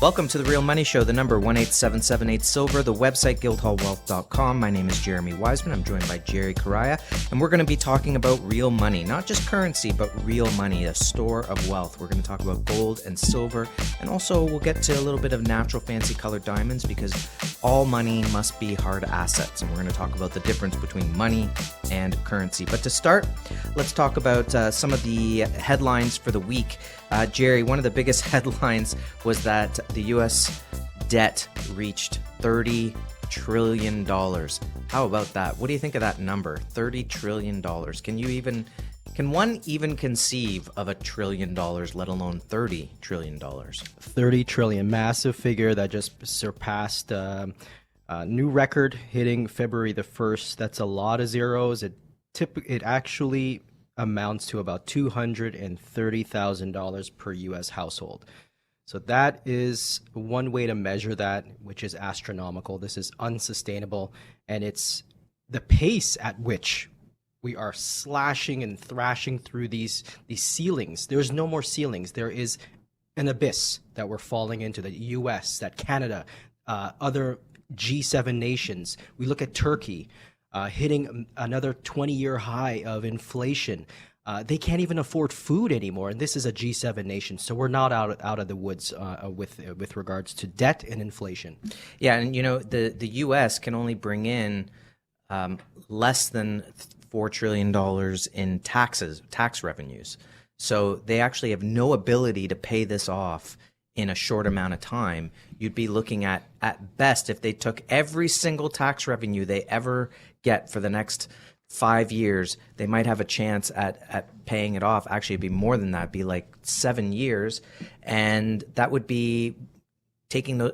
Welcome to The Real Money Show, the number 18778 Silver, the website Guildhallwealth.com. My name is Jeremy Wiseman. I'm joined by Jerry Correa, and we're going to be talking about real money, not just currency, but real money, a store of wealth. We're going to talk about gold and silver, and also we'll get to a little bit of natural fancy colored diamonds because all money must be hard assets, and we're going to talk about the difference between money and currency. But to start, let's talk about some of the headlines for the week. Jerry, one of the biggest headlines was that the U.S. debt reached $30 trillion. How about that? What do you think of that number? $30 trillion. Can one even conceive of $1 trillion, let alone $30 trillion? 30 trillion, massive figure that just surpassed a new record hitting February the 1st. That's a lot of zeros. It actually amounts to about $230,000 per U.S. household. So that is one way to measure that, which is astronomical. This is unsustainable, and it's the pace at which we are slashing and thrashing through these ceilings. There's no more ceilings. There is an abyss that we're falling into, that U.S., that Canada, other G7 nations. We look at Turkey, hitting another 20-year high of inflation. They can't even afford food anymore, and this is a G7 nation, so we're not out of the woods with regards to debt and inflation. Yeah, and you know the U.S. can only bring in less than $4 trillion in tax revenues, so they actually have no ability to pay this off in a short amount of time. You'd be looking at best, if they took every single tax revenue they ever get for the next 5 years, they might have a chance at paying it off. Actually, it'd be more than that. It'd be like 7 years, and that would be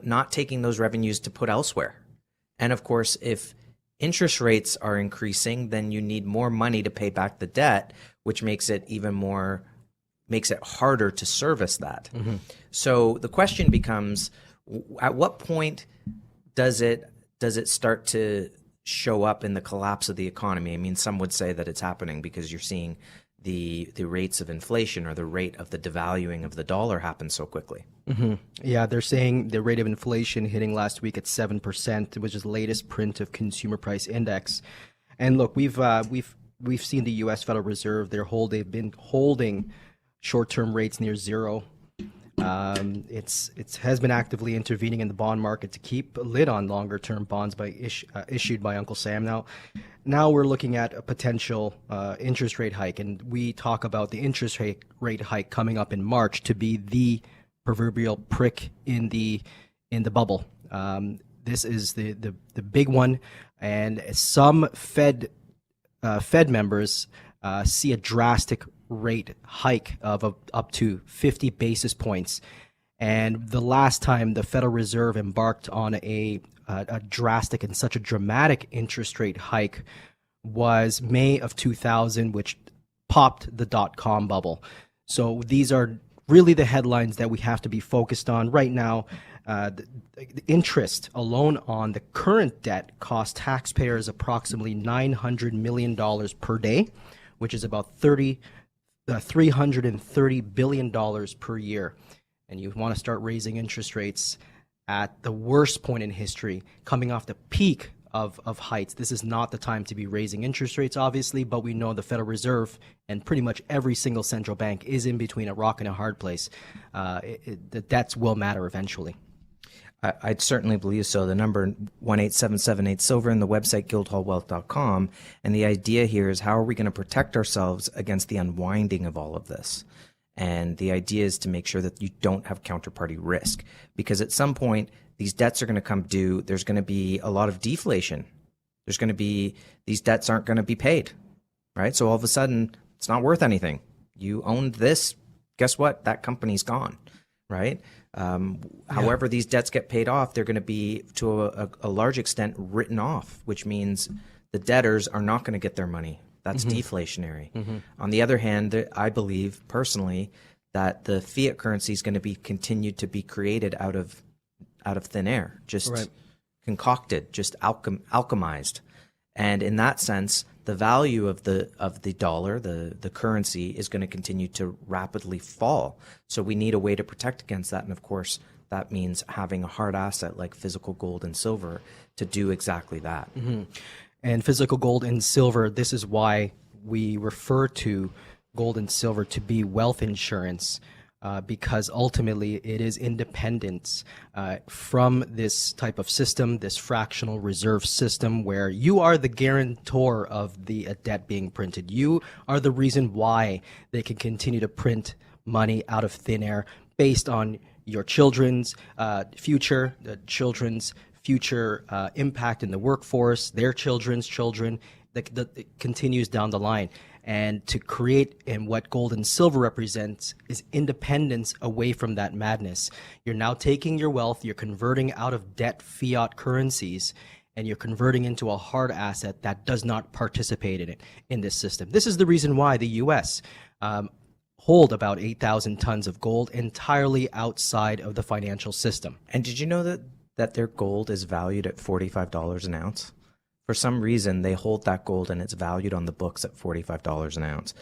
not taking those revenues to put elsewhere. And of course, if interest rates are increasing, then you need more money to pay back the debt, which makes it harder to service that. Mm-hmm. So the question becomes, at what point does it start to show up in the collapse of the economy? I mean, some would say that it's happening because you're seeing the rates of inflation or the rate of the devaluing of the dollar happen so quickly. Mm-hmm. Yeah, they're saying the rate of inflation hitting last week at 7%, which is the latest print of Consumer Price Index. And look, we've seen the U.S. Federal Reserve. They've been holding short-term rates near zero. It has been actively intervening in the bond market to keep a lid on longer-term bonds issued by Uncle Sam. Now we're looking at a potential interest rate hike, and we talk about the interest rate hike coming up in March to be the proverbial prick in the bubble. This is the big one, and some Fed members see a drastic rate hike of up to 50 basis points. And the last time the Federal Reserve embarked on a drastic and such a dramatic interest rate hike was May of 2000, which popped the dot-com bubble. So these are really the headlines that we have to be focused on right now. The interest alone on the current debt costs taxpayers approximately $900 million per day, which is about $330 billion per year. And you want to start raising interest rates at the worst point in history, coming off the peak of heights. This is not the time to be raising interest rates, obviously, but we know the Federal Reserve and pretty much every single central bank is in between a rock and a hard place. The debts will matter eventually. I'd certainly believe so. The number 18778 Silver and the website Guildhallwealth.com. And the idea here is, how are we going to protect ourselves against the unwinding of all of this? And the idea is to make sure that you don't have counterparty risk, because at some point these debts are going to come due. There's going to be a lot of deflation. These debts aren't going to be paid, right? So all of a sudden it's not worth anything. You owned this. Guess what? That company's gone, right? However, these debts get paid off, they're going to be, to a large extent, written off, which means the debtors are not going to get their money. That's deflationary. On the other hand, I believe personally that the fiat currency is going to be continued to be created out of thin air, just concocted, just alchemized. And in that sense, the value of the dollar, the currency, is going to continue to rapidly fall. So we need a way to protect against that. And of course, that means having a hard asset like physical gold and silver to do exactly that. And physical gold and silver, this is why we refer to gold and silver to be wealth insurance, because ultimately it is independence from this type of system, this fractional reserve system, where you are the guarantor of the debt being printed. You are the reason why they can continue to print money out of thin air based on your children's future, the children's future impact in the workforce, their children's children, that continues down the line. And to create, and what gold and silver represents, is independence away from that madness. You're now taking your wealth, you're converting out of debt fiat currencies, and you're converting into a hard asset that does not participate in it, in this system. This is the reason why the U.S. Hold about 8,000 tons of gold entirely outside of the financial system. And did you know that their gold is valued at $45 an ounce? For some reason, they hold that gold and it's valued on the books at $45 an ounce.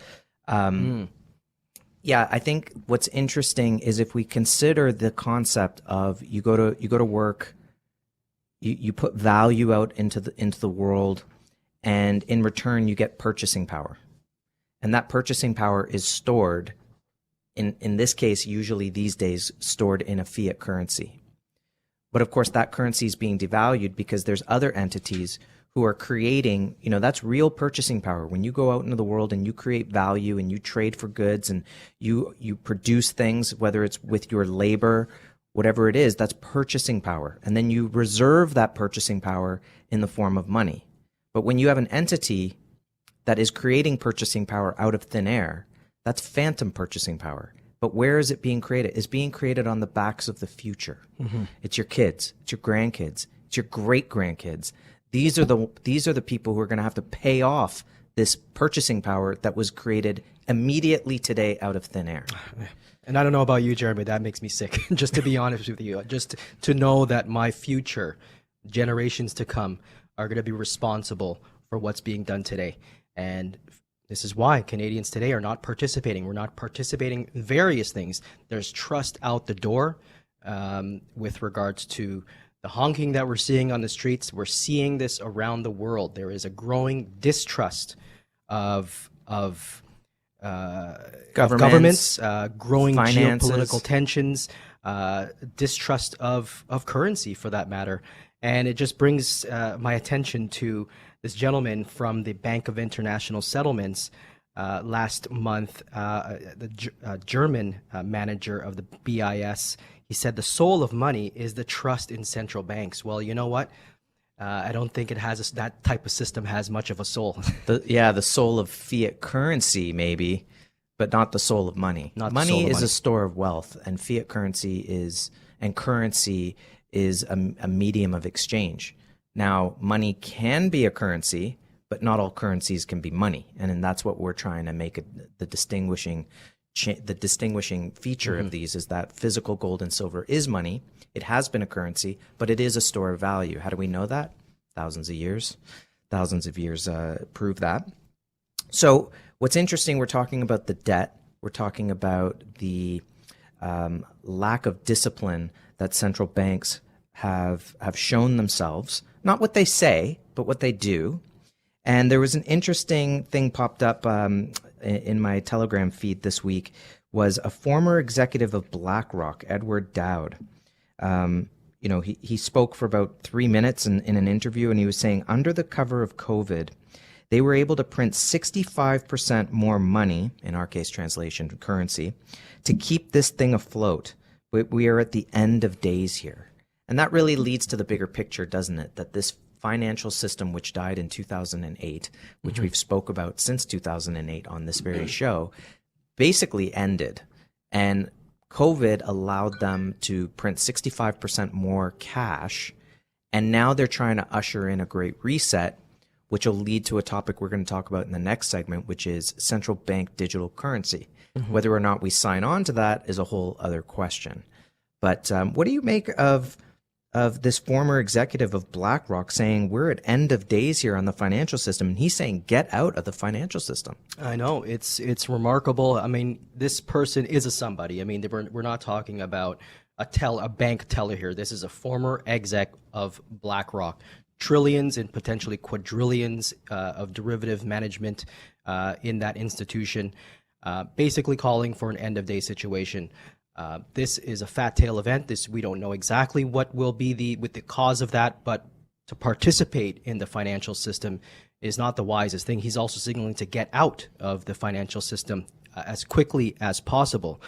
Yeah, I think what's interesting is if we consider the concept of you go to work, you put value out into the world, and in return you get purchasing power, and that purchasing power is stored in this case, usually these days, stored in a fiat currency. But of course, that currency is being devalued because there's other entities who are creating, that's real purchasing power. When you go out into the world and you create value and you trade for goods and you produce things, whether it's with your labor, whatever it is, that's purchasing power. And then you reserve that purchasing power in the form of money. But when you have an entity that is creating purchasing power out of thin air, that's phantom purchasing power. But where is it being created? It's being created on the backs of the future. It's your kids, it's your grandkids, it's your great grandkids. These are the people who are going to have to pay off this purchasing power that was created immediately today out of thin air. And I don't know about you, Jeremy, that makes me sick, just to be honest with you. Just to know that my future generations to come are going to be responsible for what's being done today. And this is why Canadians today are not participating. We're not participating in various things. There's trust out the door with regards to the honking that we're seeing on the streets. We're seeing this around the world. There is a growing distrust of governments, growing finances, geopolitical tensions, distrust of currency for that matter. And it just brings my attention to this gentleman from the Bank of International Settlements last month, the German manager of the BIS. He said the soul of money is the trust in central banks. Well, you know what? I don't think it has that type of system has much of a soul. The soul of fiat currency maybe, but not the soul of money. Money is a store of wealth, and fiat currency is a medium of exchange. Now, money can be a currency, but not all currencies can be money, and that's what we're trying to make the distinguishing feature of these is that physical gold and silver is money. It has been a currency, but it is a store of value. How do we know that? Thousands of years prove that. So what's interesting, we're talking about the debt. We're talking about the lack of discipline that central banks have shown themselves. Not what they say, but what they do. And there was an interesting thing popped up in my Telegram feed this week, was a former executive of BlackRock, Edward Dowd. He spoke for about 3 minutes in an interview, and he was saying under the cover of COVID, they were able to print 65% more money, in our case translation currency, to keep this thing afloat. We are at the end of days here. And that really leads to the bigger picture, doesn't it? That this financial system, which died in 2008, which we've spoke about since 2008 on this very show, basically ended. And COVID allowed them to print 65% more cash. And now they're trying to usher in a great reset, which will lead to a topic we're going to talk about in the next segment, which is central bank digital currency. Whether or not we sign on to that is a whole other question. But what do you make of this former executive of BlackRock saying we're at end of days here on the financial system, and he's saying get out of the financial system? I know, it's remarkable. I mean, this person is a somebody. I mean, we're not talking about a bank teller here. This is a former exec of BlackRock. Trillions and potentially quadrillions of derivative management in that institution, basically calling for an end-of-day situation. This is a fat tail event. We don't know exactly what will be the cause of that, but to participate in the financial system is not the wisest thing. He's also signaling to get out of the financial system as quickly as possible.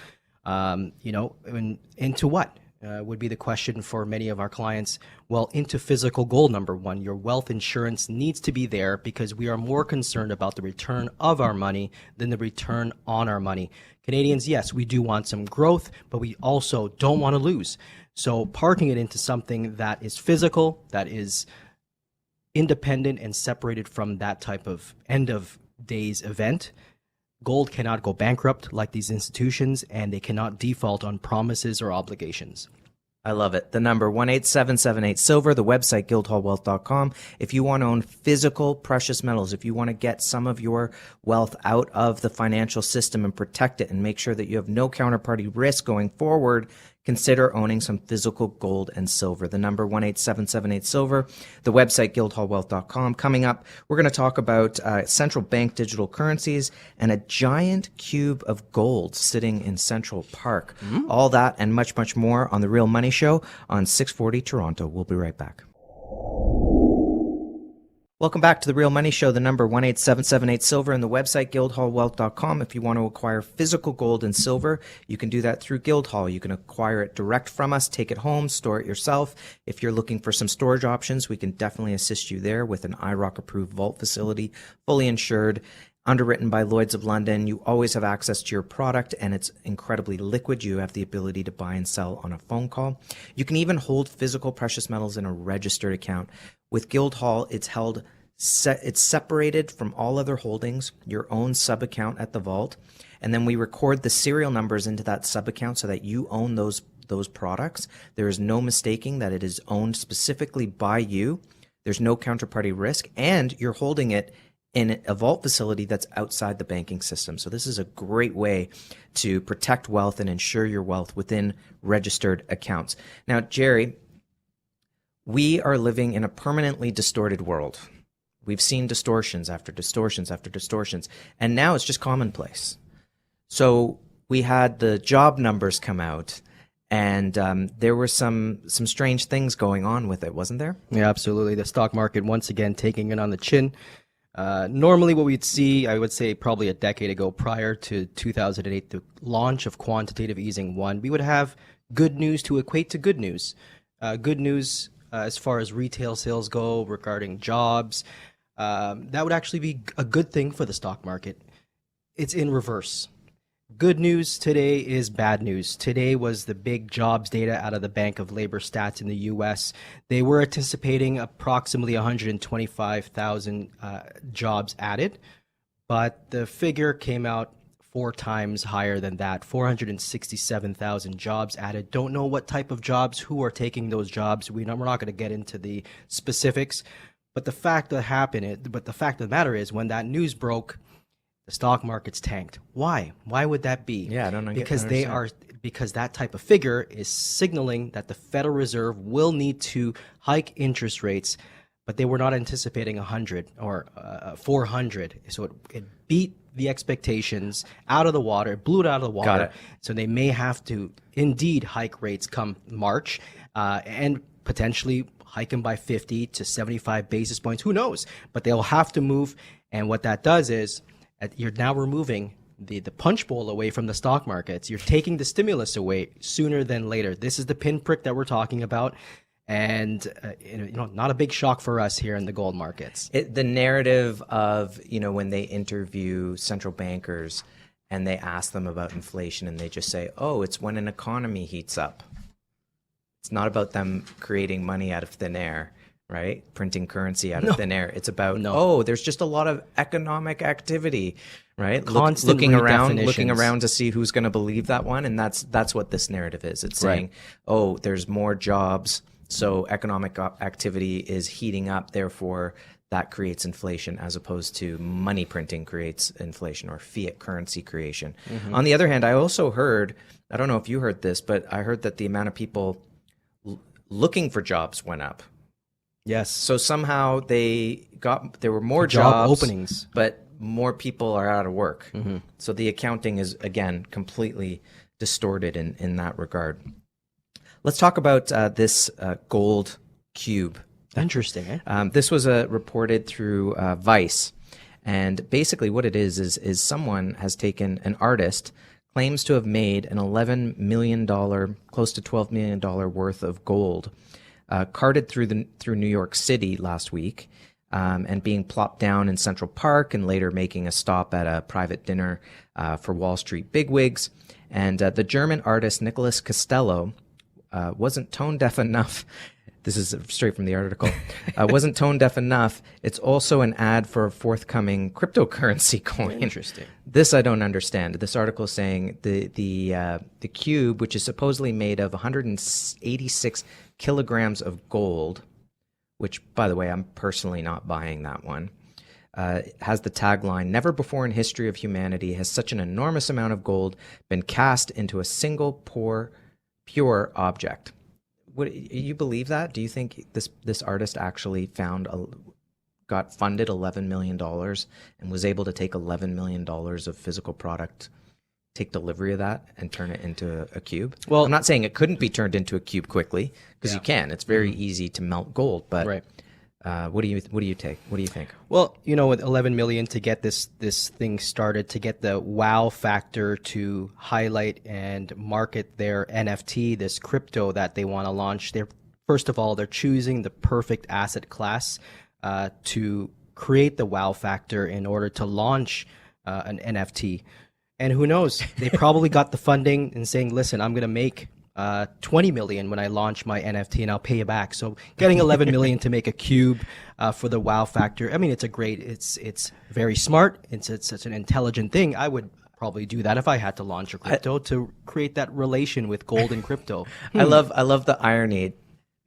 Into what? Would be the question for many of our clients. Well, into physical gold, number one. Your wealth insurance needs to be there because we are more concerned about the return of our money than the return on our money. Canadians, yes, we do want some growth, but we also don't want to lose. So parking it into something that is physical, that is independent and separated from that type of end of days event. Gold cannot go bankrupt like these institutions, and they cannot default on promises or obligations. I love it. The number 18778 silver, the website guildhallwealth.com. If you want to own physical precious metals, if you want to get some of your wealth out of the financial system and protect it and make sure that you have no counterparty risk going forward, consider owning some physical gold and silver. The number 18778 silver, the website guildhallwealth.com. Coming up, we're going to talk about central bank digital currencies and a giant cube of gold sitting in Central Park. All that and much, much more on The Real Money Show on 640 Toronto. We'll be right back. Welcome back to The Real Money Show, the number 18778 silver and the website guildhallwealth.com. If you want to acquire physical gold and silver, you can do that through Guildhall. You can acquire it direct from us, take it home, store it yourself. If you're looking for some storage options, we can definitely assist you there with an IROC approved vault facility, fully insured, underwritten by Lloyds of London. You always have access to your product and it's incredibly liquid. You have the ability to buy and sell on a phone call. You can even hold physical precious metals in a registered account. With Guildhall, it's separated from all other holdings, your own sub-account at the vault, and then we record the serial numbers into that sub-account so that you own those products. There is no mistaking that it is owned specifically by you. There's no counterparty risk, and you're holding it in a vault facility that's outside the banking system. So this is a great way to protect wealth and ensure your wealth within registered accounts. Now, Jerry, we are living in a permanently distorted world. We've seen distortions after distortions after distortions, and now it's just commonplace. So we had the job numbers come out, and there were some strange things going on with it, wasn't there? Yeah, absolutely. The stock market once again taking it on the chin. Normally what we'd see, I would say probably a decade ago, prior to 2008, the launch of quantitative easing 1, we would have good news to equate to good news. Good news as far as retail sales go regarding jobs. That would actually be a good thing for the stock market. It's in reverse. Good news today is bad news. Today was the big jobs data out of the Bank of Labor stats in the U.S. They were anticipating approximately 125,000 jobs added, but the figure came out 4 times higher than that, 467,000 jobs added. Don't know what type of jobs, who are taking those jobs. We're not going to get into the specifics, but the fact of the matter is, when that news broke, the stock market's tanked. Why? Why would that be? Yeah, I don't know. Because that type of figure is signaling that the Federal Reserve will need to hike interest rates, but they were not anticipating 100 or 400. So it beat the expectations out of the water, it blew it out of the water. Got it. So they may have to indeed hike rates come March and potentially hike them by 50 to 75 basis points. Who knows? But they'll have to move. And what that does is you're now removing the punch bowl away from the stock markets. You're taking the stimulus away sooner than later. This is the pinprick that we're talking about. And not a big shock for us here in the gold markets. The narrative of, when they interview central bankers and they ask them about inflation and they just say, oh, it's when an economy heats up. It's not about them creating money out of thin air, right? Printing currency out of thin air. It's about, there's just a lot of economic activity, right? Looking around to see who's going to believe that one. And that's what this narrative is. It's saying, there's more jobs So economic activity is heating up, therefore that creates inflation, as opposed to money printing creates inflation, or fiat currency creation. On the other hand, I also heard, I don't know if you heard this, but I heard that the amount of people looking for jobs went up. Yes. So somehow there were more Job jobs, openings, but more people are out of work. So the accounting is, again, completely distorted in that regard. Let's talk about this gold cube. Interesting, eh? This was reported through Vice, and basically what it is someone has taken, an artist claims to have made an $11 million, close to $12 million worth of gold, carted through New York City last week, and being plopped down in Central Park, and later making a stop at a private dinner for Wall Street bigwigs. And the German artist Nicholas Costello wasn't tone deaf enough. This is straight from the article. Wasn't tone deaf enough. It's also an ad for a forthcoming cryptocurrency coin. Interesting. This I don't understand. This article is saying the cube, which is supposedly made of 186 kilograms of gold, which, by the way, I'm personally not buying that one, has the tagline, "Never before in history of humanity has such an enormous amount of gold been cast into a single pure object." What, you believe that? Do you think this artist actually got funded $11 million and was able to take $11 million of physical product, take delivery of that, and turn it into a cube? Well, I'm not saying it couldn't be turned into a cube quickly, because you can. It's very easy to melt gold. But right. What do you think? Well, with 11 million to get this thing started, to get the wow factor to highlight and market their NFT, this crypto that they want to launch, first of all, they're choosing the perfect asset class to create the wow factor in order to launch an NFT. And who knows, they probably got the funding and saying, listen, I'm going to make 20 million when I launch my NFT, and I'll pay you back. So getting 11 million to make a cube for the wow factor, I mean, it's very smart. It's an intelligent thing. I would probably do that if I had to launch a crypto to create that relation with gold and crypto. I love the irony.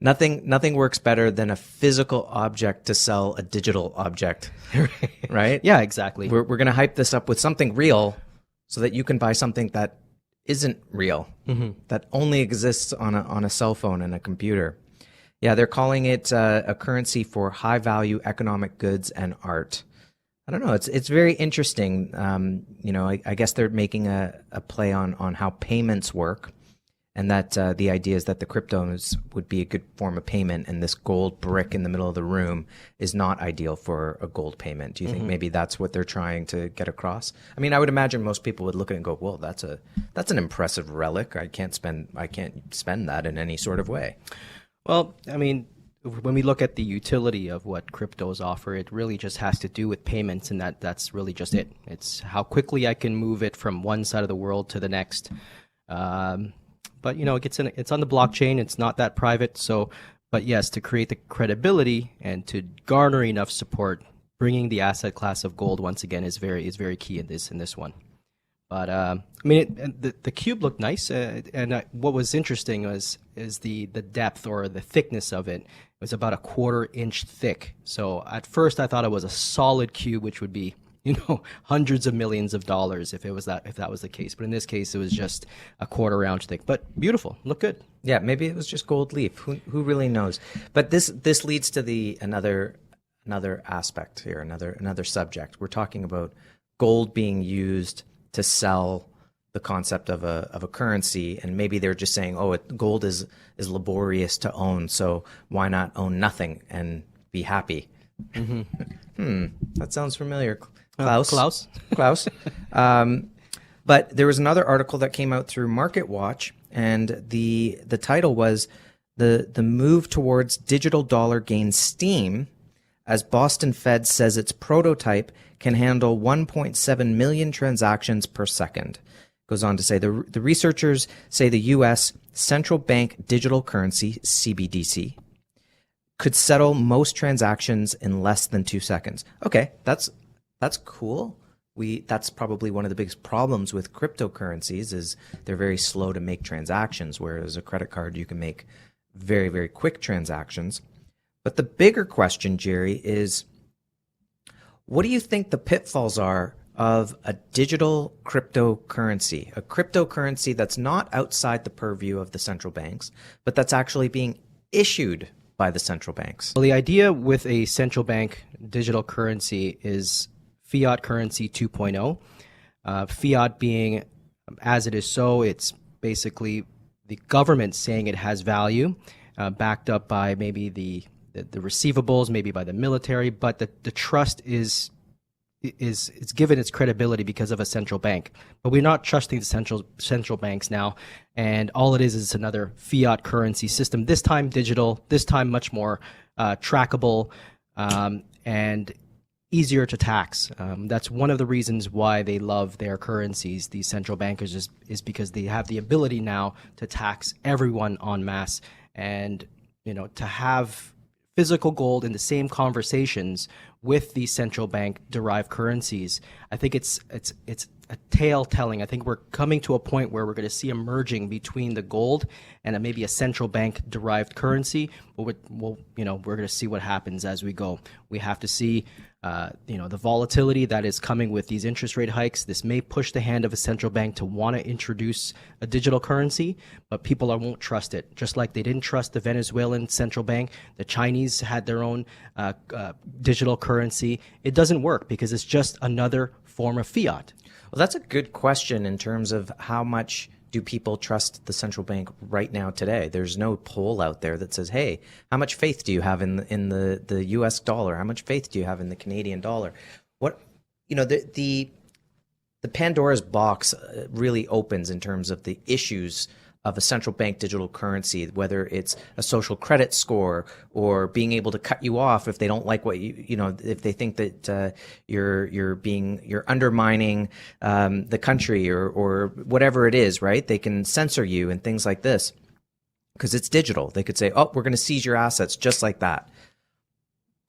Nothing works better than a physical object to sell a digital object, right? Yeah, exactly. We're going to hype this up with something real so that you can buy something that isn't real, that only exists on a cell phone and a computer. Yeah, they're calling it a currency for high value economic goods and art. I don't know. It's very interesting. I guess they're making a play on how payments work, and that the idea is that the cryptos would be a good form of payment, and this gold brick in the middle of the room is not ideal for a gold payment. Do you think maybe that's what they're trying to get across? I mean, I would imagine most people would look at it and go, "Well, that's an impressive relic. I can't spend that in any sort of way." Well, I mean, when we look at the utility of what cryptos offer, it really just has to do with payments, and that's really just it. It's how quickly I can move it from one side of the world to the next. But it's on the blockchain. It's not that private. So, but yes, to create the credibility and to garner enough support, bringing the asset class of gold once again is very key in this one. But I mean, the cube looked nice, and what was interesting is the depth or the thickness of it. It was about a 1/4 inch thick. So at first I thought it was a solid cube, which would be hundreds of millions of dollars if that was the case. But in this case, it was just a 1/4 ounce thick. But beautiful, look good. Yeah, maybe it was just gold leaf. Who really knows? But this leads to another aspect here, another subject. We're talking about gold being used to sell the concept of a currency, and maybe they're just saying, gold is laborious to own, so why not own nothing and be happy? That sounds familiar. Klaus. But there was another article that came out through Market Watch, and the title was the move towards digital dollar gains steam as Boston Fed says its prototype can handle 1.7 million transactions per second. Goes on to say the researchers say the U.S. central bank digital currency, CBDC, could settle most transactions in less than 2 seconds. Okay, that's cool. That's probably one of the biggest problems with cryptocurrencies is they're very slow to make transactions, whereas a credit card you can make very, very quick transactions. But the bigger question, Jerry, is what do you think the pitfalls are of a digital cryptocurrency, a cryptocurrency that's not outside the purview of the central banks, but that's actually being issued by the central banks? Well, the idea with a central bank digital currency is fiat currency 2.0. Fiat being as it is so, it's basically the government saying it has value, backed up by maybe the receivables, maybe by the military, but the trust is it's given its credibility because of a central bank. But we're not trusting the central banks now, and all it is another fiat currency system. This time digital, this time much more trackable and easier to tax. That's one of the reasons why they love their currencies, these central bankers, is because they have the ability now to tax everyone en masse, and to have physical gold in the same conversations with these central bank derived currencies. I think it's a tale telling. I think we're coming to a point where we're going to see a merging between the gold and maybe a central bank derived currency. But we're going to see what happens as we go. We have to see the volatility that is coming with these interest rate hikes. This may push the hand of a central bank to want to introduce a digital currency, but people won't trust it. Just like they didn't trust the Venezuelan central bank, the Chinese had their own digital currency. It doesn't work because it's just another form of fiat. Well, that's a good question in terms of how much do people trust the central bank right now today? There's no poll out there that says, hey, how much faith do you have in the US dollar? How much faith do you have in the Canadian dollar? The Pandora's box really opens in terms of the issues of a central bank digital currency, whether it's a social credit score or being able to cut you off if they don't like what if they think that you're undermining the country or whatever it is, right? They can censor you and things like this because it's digital. They could say, oh, we're going to seize your assets just like that.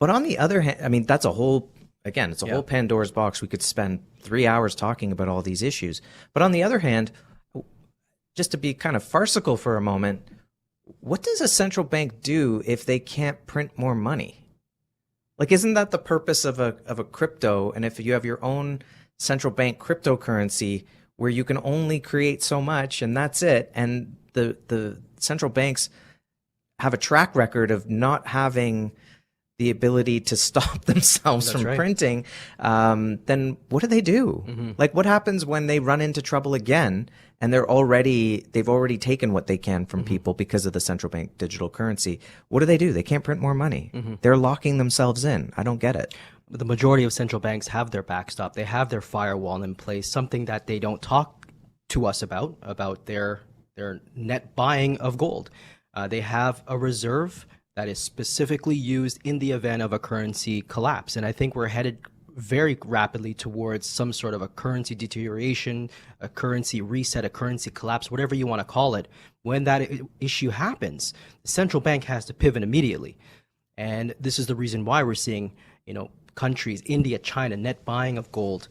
But on the other hand, I mean, that's a whole, again, it's a whole Pandora's box. We could spend 3 hours talking about all these issues. But on the other hand, just to be kind of farcical for a moment, what does a central bank do if they can't print more money? Like, isn't that the purpose of a crypto? And if you have your own central bank cryptocurrency where you can only create so much and that's it, and the central banks have a track record of not having the ability to stop themselves from printing, then what do they do? Mm-hmm. Like, what happens when they run into trouble again and they've already taken what they can from people because of the central bank digital currency? What do? They can't print more money. Mm-hmm. They're locking themselves in. I don't get it. The majority of central banks have their backstop. They have their firewall in place, something that they don't talk to us about their net buying of gold. They have a reserve that is specifically used in the event of a currency collapse. And I think we're headed very rapidly towards some sort of a currency deterioration, a currency reset, a currency collapse, whatever you want to call it. When that issue happens, the central bank has to pivot immediately. And this is the reason why we're seeing, countries, India, China, net buying of gold,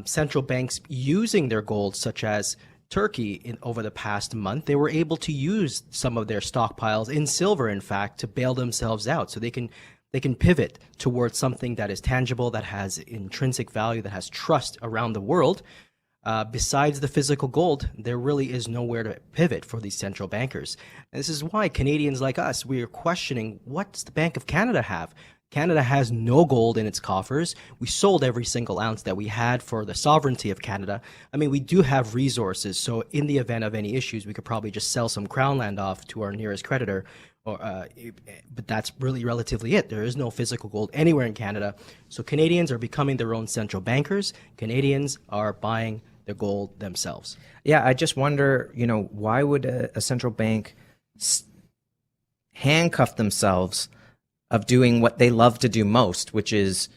central banks using their gold, such as Turkey over the past month. They were able to use some of their stockpiles in silver, in fact, to bail themselves out. So they can pivot towards something that is tangible, that has intrinsic value, that has trust around the world. Besides the physical gold, there really is nowhere to pivot for these central bankers. And this is why Canadians like us, we are questioning, what does the Bank of Canada have? Canada has no gold in its coffers. We sold every single ounce that we had for the sovereignty of Canada. I mean, we do have resources, so in the event of any issues, we could probably just sell some crown land off to our nearest creditor. But that's really relatively it. There is no physical gold anywhere in Canada. So Canadians are becoming their own central bankers. Canadians are buying the gold themselves. Yeah, I just wonder, why would a central bank handcuff themselves of doing what they love to do most, which is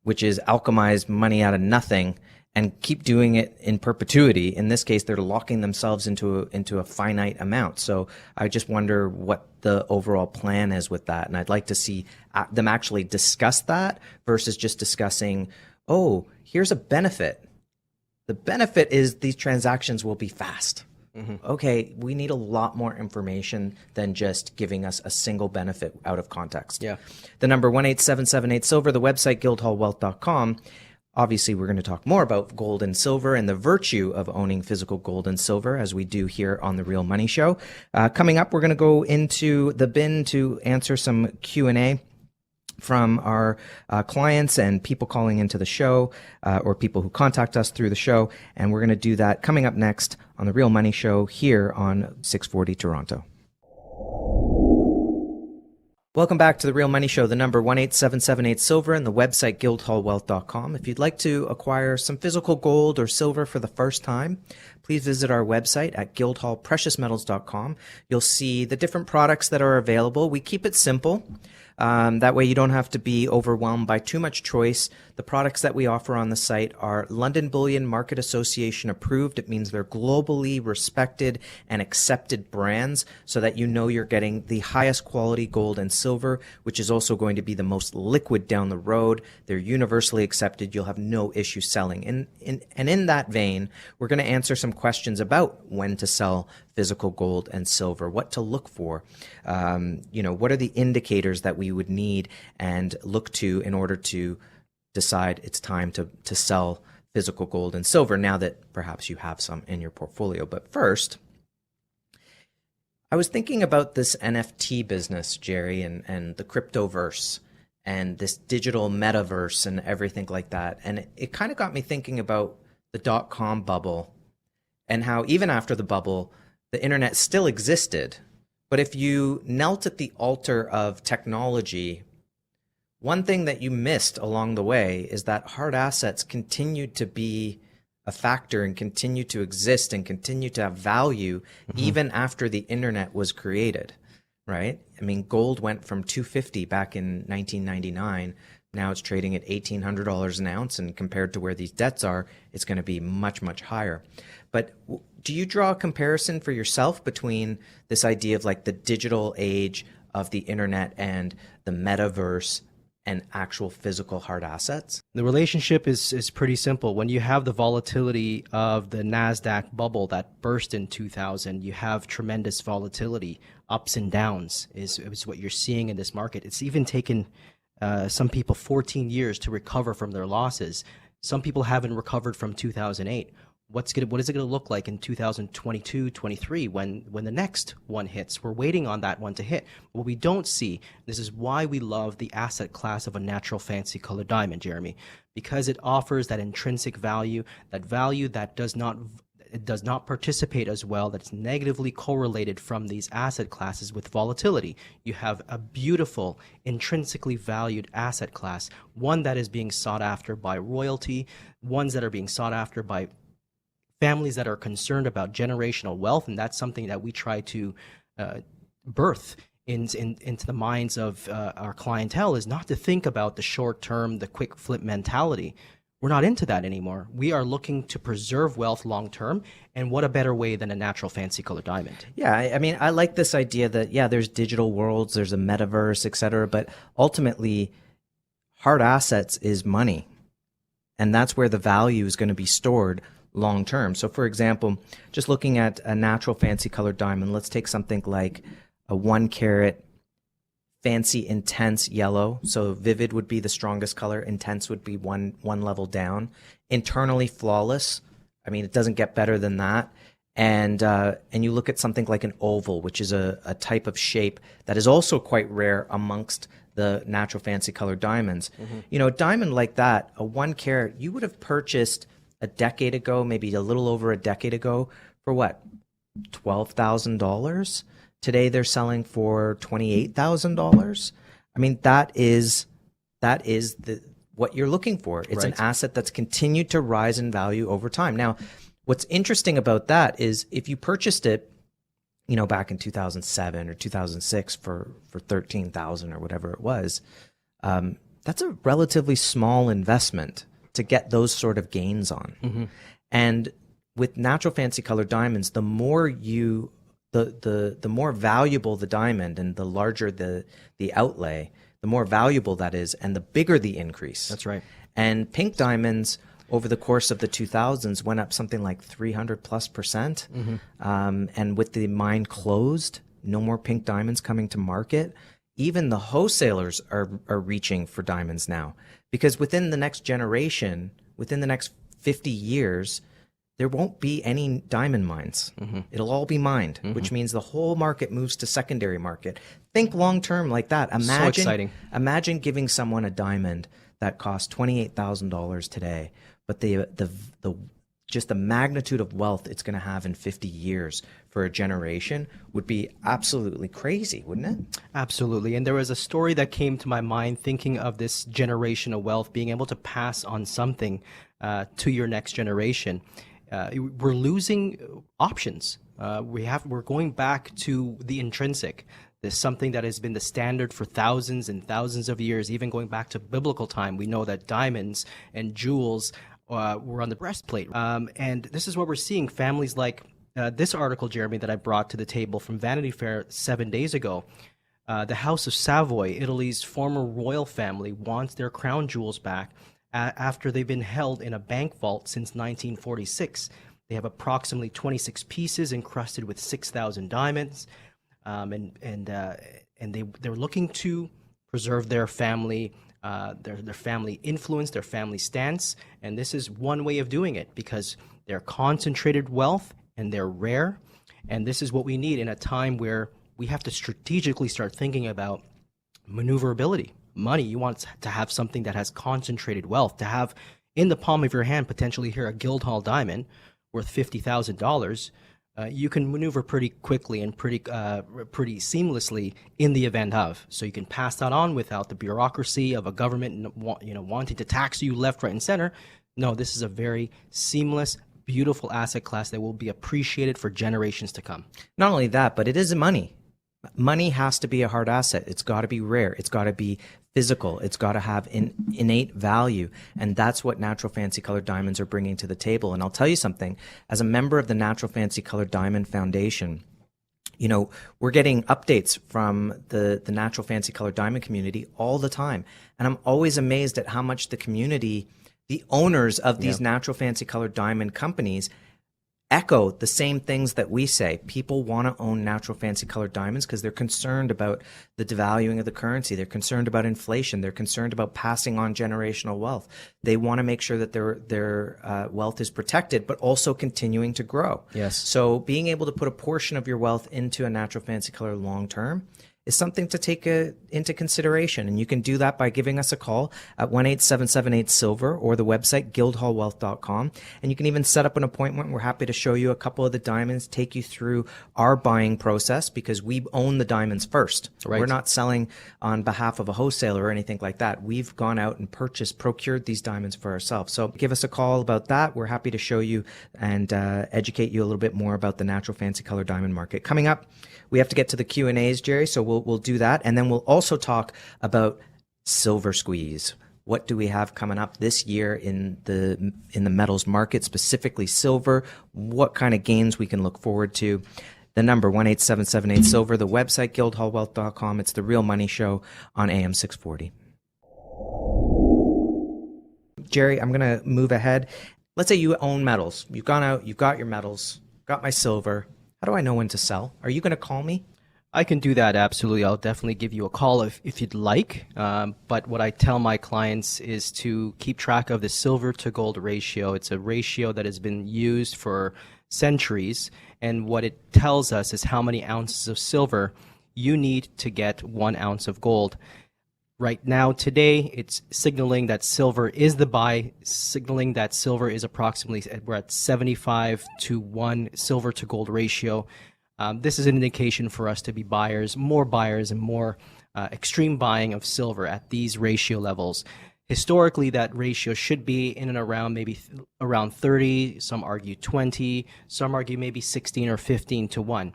alchemize money out of nothing and keep doing it in perpetuity? In this case, they're locking themselves into a finite amount. So I just wonder what the overall plan is with that. And I'd like to see them actually discuss that versus just discussing, oh, here's a benefit. The benefit is these transactions will be fast. Okay, we need a lot more information than just giving us a single benefit out of context. Yeah. The number 18778 silver, the website guildhallwealth.com. Obviously, we're going to talk more about gold and silver and the virtue of owning physical gold and silver, as we do here on the Real Money Show. Coming up, we're going to go into the bin to answer some Q&A from our clients and people calling into the show, or people who contact us through the show. And we're going to do that coming up next on the Real Money Show here on 640 Toronto. Welcome back to the Real Money Show, the number 18778 silver and the website guildhallwealth.com. If you'd like to acquire some physical gold or silver for the first time, please visit our website at Guildhallpreciousmetals.com. You'll see the different products that are available. We keep it simple. That way you don't have to be overwhelmed by too much choice. The products that we offer on the site are London Bullion Market Association approved. It means they're globally respected and accepted brands, so that you know you're getting the highest quality gold and silver, which is also going to be the most liquid down the road. They're universally accepted. You'll have no issue selling. And in that vein, we're going to answer some questions about when to sell physical gold and silver, what to look for, what are the indicators that we would need and look to in order to decide it's time to sell physical gold and silver, now that perhaps you have some in your portfolio. But first, I was thinking about this NFT business, Jerry, and the cryptoverse and this digital metaverse and everything like that. And it kind of got me thinking about the .com bubble and how even after the bubble, the internet still existed. But if you knelt at the altar of technology, one thing that you missed along the way is that hard assets continued to be a factor and continue to exist and continue to have value even after the internet was created, right? I mean, gold went from $250 back in 1999. Now it's trading at $1,800 an ounce, and compared to where these debts are, it's going to be much, much higher. But do you draw a comparison for yourself between this idea of like the digital age of the internet and the metaverse and actual physical hard assets? The relationship is pretty simple. When you have the volatility of the NASDAQ bubble that burst in 2000, you have tremendous volatility, ups and downs is what you're seeing in this market. It's even taken some people 14 years to recover from their losses. Some people haven't recovered from 2008. What is it going to look like in 2022, 23 when the next one hits? We're waiting on that one to hit. What we don't see, this is why we love the asset class of a natural fancy colored diamond, Jeremy, because it offers that intrinsic value that does not participate as well, that's negatively correlated from these asset classes with volatility. You have a beautiful, intrinsically valued asset class, one that is being sought after by royalty, ones that are being sought after by families that are concerned about generational wealth, and that's something that we try to birth into the minds of our clientele, is not to think about the short term, the quick flip mentality. We're not into that anymore. We are looking to preserve wealth long term, and what a better way than a natural fancy colored diamond? Yeah, I mean, I like this idea that, yeah, there's digital worlds, there's a metaverse, et cetera, but ultimately, hard assets is money, and that's where the value is going to be stored long term. So for example, just looking at a natural fancy colored diamond, let's take something like a 1 carat fancy intense yellow. So vivid would be the strongest color, intense would be one level down. Internally flawless, I mean, it doesn't get better than that. And you look at something like an oval, which is a type of shape that is also quite rare amongst the natural fancy colored diamonds. You know, a diamond like that, a 1 carat, you would have purchased a decade ago, maybe a little over a decade ago, for what, $12,000? Today they're selling for $28,000. I mean, that is what you're looking for. It's an asset that's continued to rise in value over time. Now, what's interesting about that is if you purchased it, you know, back in 2007 or 2006 for $13,000 or whatever it was, that's a relatively small investment to get those sort of gains on. And with natural fancy colored diamonds, the more the more valuable the diamond and the larger the outlay, the more valuable that is and the bigger the increase. That's right. And pink diamonds over the course of the 2000s went up something like 300+%. And with the mine closed, no more pink diamonds coming to market. Even the wholesalers are reaching for diamonds now, because within the next generation, within the next 50 years, there won't be any diamond mines. It'll all be mined, which means the whole market moves to secondary market. Think long term like that. So exciting. Imagine giving someone a diamond that costs $28,000 today, but just the magnitude of wealth it's going to have in 50 years for a generation would be absolutely crazy, wouldn't it? Absolutely. And there was a story that came to my mind thinking of this generational wealth, being able to pass on something to your next generation. We're losing options. We're going back to the intrinsic. There's something that has been the standard for thousands and thousands of years, even going back to biblical time. We know that diamonds and jewels were on the breastplate. And this is what we're seeing. Families like this article, Jeremy, that I brought to the table from Vanity Fair 7 days ago. The House of Savoy, Italy's former royal family, wants their crown jewels back after they've been held in a bank vault since 1946. They have approximately 26 pieces encrusted with 6,000 diamonds. And they're looking to preserve their family, their family influence, their family stance, and this is one way of doing it because they're concentrated wealth and they're rare, and this is what we need in a time where we have to strategically start thinking about maneuverability. Money, you want to have something that has concentrated wealth, to have in the palm of your hand potentially here a Guildhall diamond worth $50,000. You can maneuver pretty quickly and pretty seamlessly in the event of. So you can pass that on without the bureaucracy of a government, wanting to tax you left, right, and center. No, this is a very seamless, beautiful asset class that will be appreciated for generations to come. Not only that, but it is money. Money has to be a hard asset. It's got to be rare. It's got to be physical. It's got to have innate value. And that's what natural fancy colored diamonds are bringing to the table. And I'll tell you something, as a member of the Natural Fancy Colored Diamond Foundation, we're getting updates from the Natural Fancy Colored Diamond community all the time. And I'm always amazed at how much the community, the owners of these natural fancy colored diamond companies, echo the same things that we say. People want to own natural fancy colored diamonds because they're concerned about the devaluing of the currency. They're concerned about inflation. They're concerned about passing on generational wealth. They want to make sure that their wealth is protected, but also continuing to grow. Yes. So being able to put a portion of your wealth into a natural fancy color long term is something to take into consideration. And you can do that by giving us a call at 1-877-8-SILVER or the website Guildhallwealth.com. And you can even set up an appointment. We're happy to show you a couple of the diamonds, take you through our buying process because we own the diamonds first. Right. We're not selling on behalf of a wholesaler or anything like that. We've gone out and procured these diamonds for ourselves. So give us a call about that. We're happy to show you and educate you a little bit more about the natural fancy color diamond market. Coming up, we have to get to the Q&As, Jerry, so we'll do that. And then we'll also talk about silver squeeze. What do we have coming up this year in the metals market, specifically silver? What kind of gains we can look forward to? The number 1-877-8-SILVER, the website Guildhallwealth.com. It's the Real Money Show on AM 640. Jerry, I'm going to move ahead. Let's say you own metals. You've gone out, you've got your metals, got my silver. How do I know when to sell? Are you going to call me? I can do that, absolutely. I'll definitely give you a call if you'd like. But what I tell my clients is to keep track of the silver to gold ratio. It's a ratio that has been used for centuries. And what it tells us is how many ounces of silver you need to get 1 ounce of gold. Right now, today, it's signaling that silver is the buy, signaling that silver is approximately, we're at 75 to 1 silver to gold ratio. This is an indication for us to be buyers and more extreme buying of silver at these ratio levels. Historically, that ratio should be in and around maybe around 30, some argue 20, some argue maybe 16 or 15 to 1.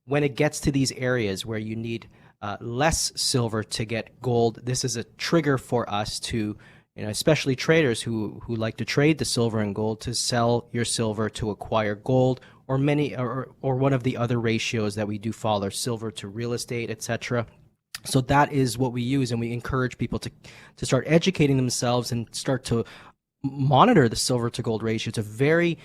When it gets to these areas where you need less silver to get gold, this is a trigger for us to, especially traders who like to trade the silver and gold, to sell your silver to acquire gold, or one of the other ratios that we do follow, silver to real estate, etc. So that is what we use, and we encourage people to start educating themselves and start to monitor the silver to gold ratio. It's a very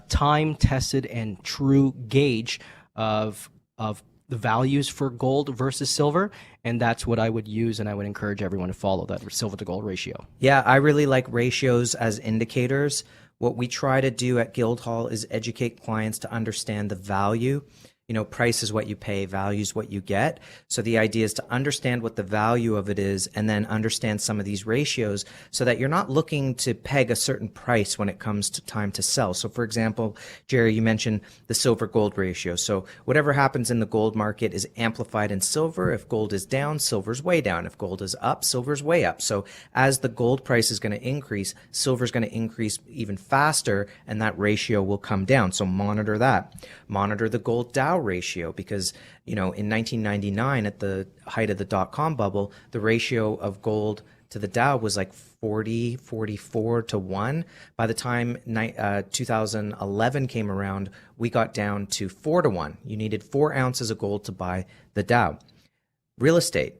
time tested and true gauge of the values for gold versus silver, and that's what I would use, and I would encourage everyone to follow that silver to gold ratio. Yeah, I really like ratios as indicators. What we try to do at Guildhall is educate clients to understand the value. You know, price is what you pay, value is what you get. So the idea is to understand what the value of it is and then understand some of these ratios so that you're not looking to peg a certain price when it comes to time to sell. So for example, Jerry, you mentioned the silver gold ratio. So whatever happens in the gold market is amplified in silver. If gold is down, silver's way down. If gold is up, silver's way up. So as the gold price is going to increase, silver's going to increase even faster, and that ratio will come down. So monitor that. Monitor the gold Dow ratio, because in 1999, at the height of the dot-com bubble, the ratio of gold to the Dow was like 44 to 1. By the time 2011 came around, we got down to 4 to 1. You needed 4 ounces of gold to buy the Dow. Real estate,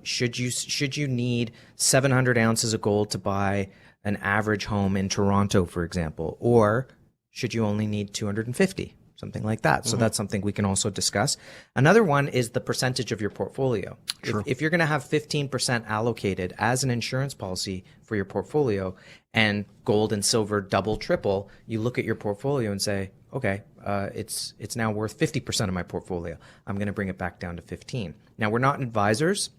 should you need 700 ounces of gold to buy an average home in Toronto, for example, or should you only need 250? Something like that. So that's something we can also discuss. Another one is the percentage of your portfolio. Sure. If you're going to have 15% allocated as an insurance policy for your portfolio and gold and silver double, triple, you look at your portfolio and say, okay, it's now worth 50% of my portfolio. I'm going to bring it back down to 15. Now, we're not advisors.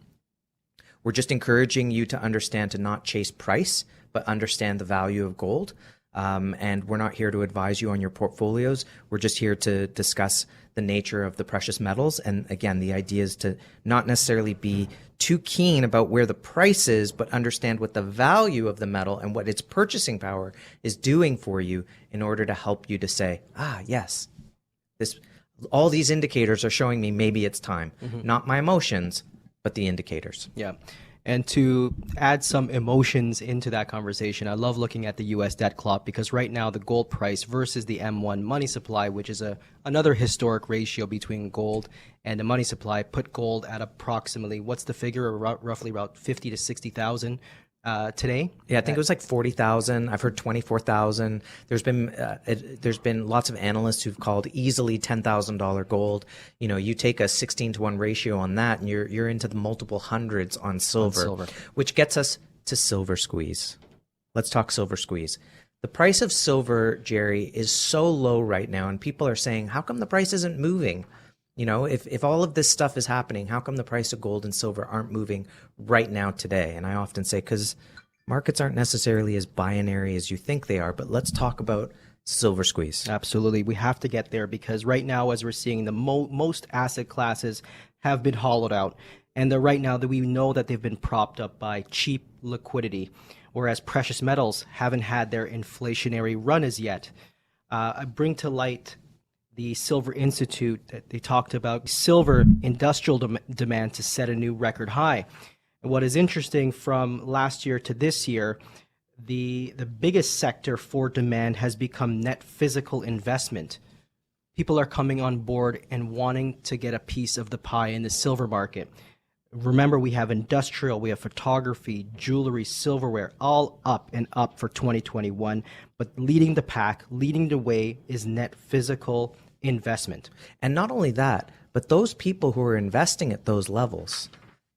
We're just encouraging you to understand to not chase price, but understand the value of gold. And we're not here to advise you on your portfolios. We're just here to discuss the nature of the precious metals. And again, the idea is to not necessarily be too keen about where the price is, but understand what the value of the metal and what its purchasing power is doing for you in order to help you to say, yes, all these indicators are showing me maybe it's time. Not my emotions, but the indicators. Yeah. And to add some emotions into that conversation, I love looking at the U.S. debt clock, because right now the gold price versus the M1 money supply, which is another historic ratio between gold and the money supply, put gold at approximately, what's the figure, roughly about 50 to 60,000 today. Yeah, I think it was like 40,000. I've heard 24,000. There's been lots of analysts who've called easily $10,000 gold. You take a 16-to-1 ratio on that, and you're into the multiple hundreds on silver, which gets us to silver squeeze. Let's talk silver squeeze. The price of silver, Jerry, is so low right now, and people are saying, how come the price isn't moving? If all of this stuff is happening, how come the price of gold and silver aren't moving right now today? And I often say, because markets aren't necessarily as binary as you think they are. But let's talk about silver squeeze. Absolutely. We have to get there, because right now, as we're seeing, the most asset classes have been hollowed out. And right now that we know that they've been propped up by cheap liquidity, whereas precious metals haven't had their inflationary run as yet. I bring to light the Silver Institute, that they talked about silver industrial demand to set a new record high. And what is interesting, from last year to this year, the biggest sector for demand has become net physical investment. People are coming on board and wanting to get a piece of the pie in the silver market. Remember, we have industrial, we have photography, jewelry, silverware, all up and up for 2021. But leading the pack, leading the way, is net physical investment. And not only that, but those people who are investing at those levels,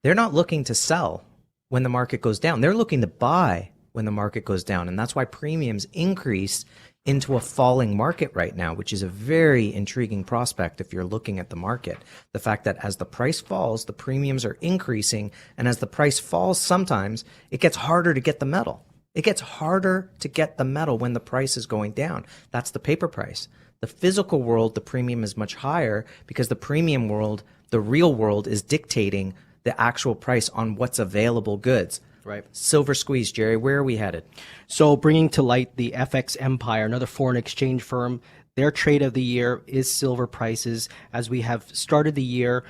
they're not looking to sell when the market goes down. They're looking to buy when the market goes down. And that's why premiums increase into a falling market right now, which is a very intriguing prospect if you're looking at the market. The fact that as the price falls, the premiums are increasing, and as the price falls, sometimes it gets harder to get the metal. It gets harder to get the metal when the price is going down. That's the paper price. The physical world, the premium is much higher, because the premium world, the real world, is dictating the actual price on what's available goods. Right. Silver squeeze, Jerry, where are we headed? So bringing to light the FX Empire, another foreign exchange firm, their trade of the year is silver prices, as we have started the year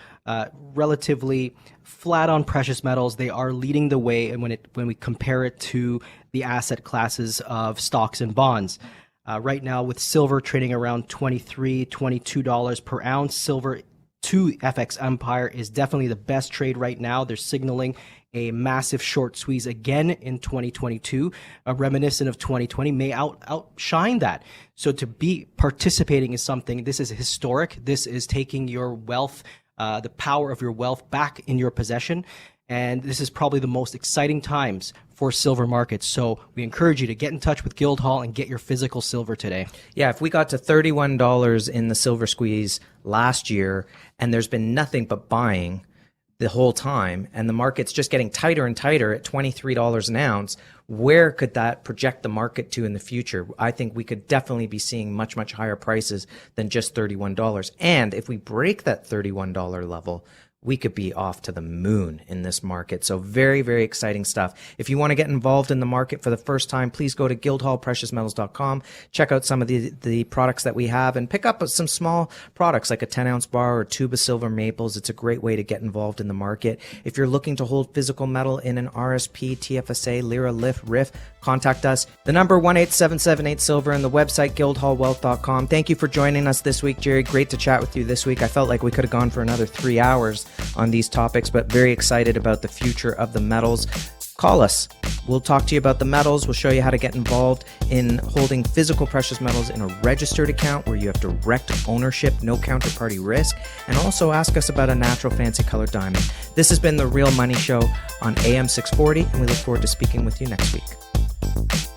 relatively flat on precious metals. They are leading the way, and when we compare it to the asset classes of stocks and bonds. Right now, with silver trading around $23, $22 per ounce, silver to FX Empire is definitely the best trade right now. They're signaling a massive short squeeze again in 2022, reminiscent of 2020, may outshine that. So to be participating in something, this is historic. This is taking your wealth, the power of your wealth back in your possession. And this is probably the most exciting times for silver markets. So we encourage you to get in touch with Guildhall and get your physical silver today. Yeah, if we got to $31 in the silver squeeze last year and there's been nothing but buying the whole time and the market's just getting tighter and tighter at $23 an ounce, where could that project the market to in the future? I think we could definitely be seeing much, much higher prices than just $31. And if we break that $31 level, we could be off to the moon in this market. So very, very exciting stuff. If you want to get involved in the market for the first time, please go to Guildhallpreciousmetals.com. Check out some of the products that we have and pick up some small products like a 10-ounce bar or tube of silver maples. It's a great way to get involved in the market. If you're looking to hold physical metal in an RSP, TFSA, Lira, LIF, RIF, contact us. The number 18778-SILVER and the website Guildhallwealth.com. Thank you for joining us this week, Jerry. Great to chat with you this week. I felt like we could have gone for another 3 hours on these topics, but very excited about the future of the metals. Call us. We'll talk to you about the metals. We'll show you how to get involved in holding physical precious metals in a registered account where you have direct ownership, no counterparty risk, and also ask us about a natural fancy colored diamond. This has been The Real Money Show on AM 640, and we look forward to speaking with you next week.